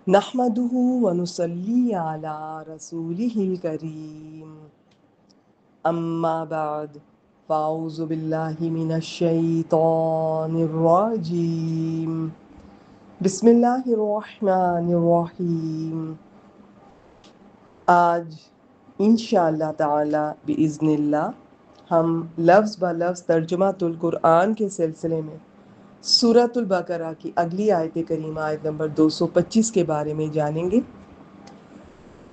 نحمدہ ونصلی علی رسولہ الکریم اما بعد فاعوذ باللہ من الشیطان الرجیم بسم اللہ الرحمن الرحیم۔ آج انشاءاللہ تعالی باذن اللہ ہم لفظ بہ لفظ ترجمۃ القرآن کے سلسلے میں سورۃ البقرہ کی اگلی آیت کریمہ آیت نمبر 225 کے بارے میں جانیں گے۔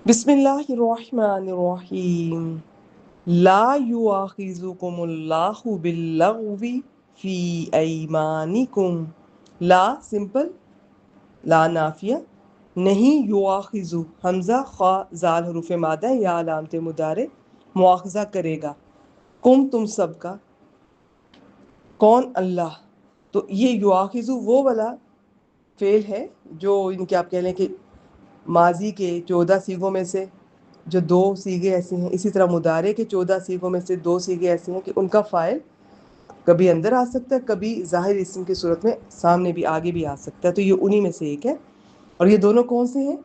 بسم اللہ الرحمن الرحیم۔ لا یؤاخذکم اللہ باللغو فی ایمانکم۔ لا سمپل، لا نافیہ، نہیں یؤاخذو حمزہ خا زال حروف مادہ یا علامت مضارع، مواخذہ کرے گا، کم تم سب کا، کون؟ اللہ۔ تو یہ یؤاخذو وہ والا فعل ہے جو ان کے آپ کہہ لیں کہ ماضی کے 14 صیغوں میں سے جو 2 صیغے ایسے ہیں، اسی طرح مضارع کے 14 صیغوں میں سے 2 صیغے ایسے ہیں کہ ان کا فاعل کبھی اندر آ سکتا ہے، کبھی ظاہر اسم کی صورت میں سامنے بھی آگے بھی آ سکتا ہے۔ تو یہ انہی میں سے ایک ہے، اور یہ دونوں کون سے ہیں؟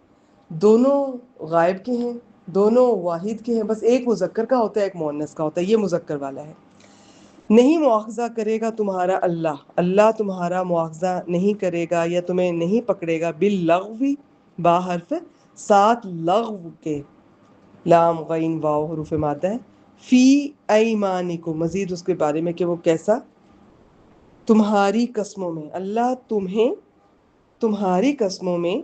دونوں غائب کے ہیں، دونوں واحد کے ہیں، بس ایک مذکر کا ہوتا ہے ایک مؤنث کا ہوتا ہے، یہ مذکر والا ہے۔ نہیں مواخذہ کرے گا تمہارا اللہ، اللہ تمہارا مواخذہ نہیں کرے گا یا تمہیں نہیں پکڑے گا باللغو، با حرف ساتھ لغو کے، لام غین واو حروف مادہ ہے، فی ایمانکم، مزید اس کے بارے میں کہ وہ کیسا، تمہاری قسموں میں، اللہ تمہیں تمہاری قسموں میں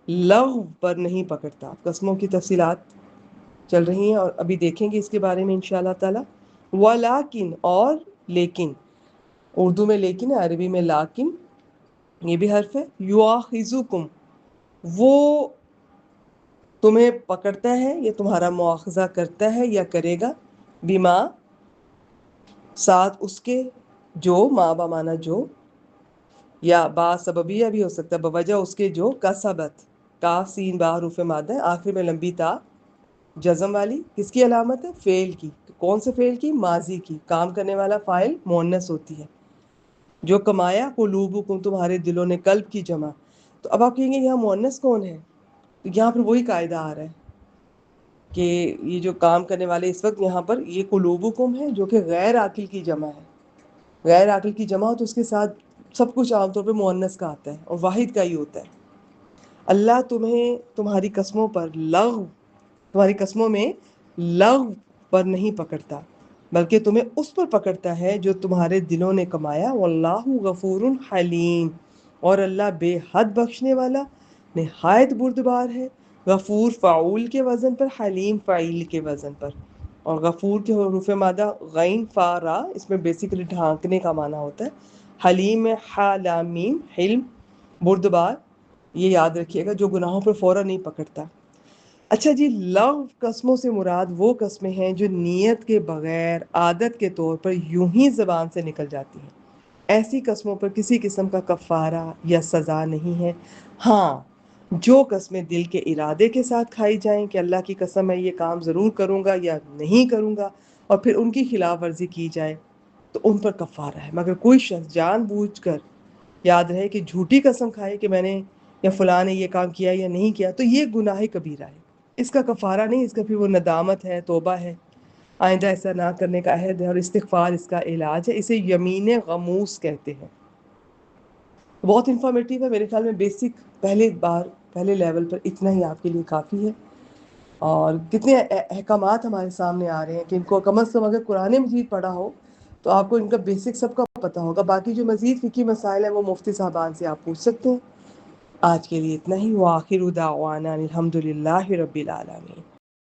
لغو پر نہیں پکڑتا۔ قسموں کی تفصیلات چل رہی ہیں اور ابھی دیکھیں گے اس کے بارے میں انشاءاللہ تعالی۔ ولیکن، اور لیکن، اردو میں لیکن ہے، عربی میں لاکن، یہ بھی حرف ہے۔ یؤاخذکم، وہ تمہیں پکڑتا ہے یا تمہارا مواخذہ کرتا ہے یا کرے گا، بما ساتھ اس کے، جو، ما بمانا جو، یا با سببیہ بھی ہو سکتا ہے، بوجہ اس کے جو، کسبت، کاف سین با حروف مادہ ہے، آخر میں لمبی تا جزم والی، کس کی علامت ہے؟ فعل کی۔ کون سے فعل کی؟ ماضی کی۔ کام کرنے والا فاعل مؤنث ہوتی ہے۔ جو کمایا، قلوبکم، تمہارے دلوں نے، قلب کی جمع۔ تو اب آپ کہیں گے یہاں مؤنث کون ہے؟ تو یہاں پر وہی قاعدہ آ رہا ہے کہ یہ جو کام کرنے والے اس وقت یہاں پر یہ قلوبکم ہے، جو کہ غیر عاقل کی جمع ہے۔ غیر عاقل کی جمع ہو تو اس کے ساتھ سب کچھ عام طور پہ مؤنث کا آتا ہے اور واحد کا ہی ہوتا ہے۔ اللہ تمہیں تمہاری قسموں پر لغو، تمہاری قسموں میں لغو پر نہیں پکڑتا، بلکہ تمہیں اس پر پکڑتا ہے جو تمہارے دلوں نے کمایا۔ واللہ غفور حلیم، اور اللہ بے حد بخشنے والا، نہایت بردبار ہے۔ غفور فعول کے وزن پر، حلیم فعیل کے وزن پر، اور غفور کے حروف مادہ غین فا را، اس میں بیسیکلی ڈھانکنے کا معنی ہوتا ہے۔ حلیم میں حا لام میم، حلم بردبار، یہ یاد رکھیے گا، جو گناہوں پر فوراً نہیں پکڑتا۔ اچھا جی، لغو قسموں سے مراد وہ قسمیں ہیں جو نیت کے بغیر عادت کے طور پر یوں ہی زبان سے نکل جاتی ہیں۔ ایسی قسموں پر کسی قسم کا کفارہ یا سزا نہیں ہے۔ ہاں، جو قسمیں دل کے ارادے کے ساتھ کھائی جائیں کہ اللہ کی قسم میں یہ کام ضرور کروں گا یا نہیں کروں گا، اور پھر ان کی خلاف ورزی کی جائے تو ان پر کفارہ ہے۔ مگر کوئی شخص جان بوجھ کر، یاد رہے کہ جھوٹی قسم کھائے کہ میں نے یا فلاں نے یہ کام کیا یا نہیں کیا، تو یہ گناہ کبیرہ ہے۔ اس کا کفارہ نہیں، اس کا پھر وہ ندامت ہے، توبہ ہے، آئندہ ایسا نہ کرنے کا عہد ہے، اور استغفار اس کا علاج ہے۔ اسے یمین غموس کہتے ہیں۔ بہت انفارمیٹیو ہے، میرے خیال میں بیسک پہلے لیول پر اتنا ہی آپ کے لیے کافی ہے۔ اور کتنے احکامات ہمارے سامنے آ رہے ہیں کہ ان کو کم از کم اگر قرآن مجید پڑھا ہو تو آپ کو ان کا بیسک سب کا پتہ ہوگا۔ باقی جو مزید فقہی مسائل ہیں وہ مفتی صاحبان سے آپ پوچھ سکتے ہیں۔ آج کے لیے اتنا ہی، وآخر دعوانا الحمد للہ رب العالمین۔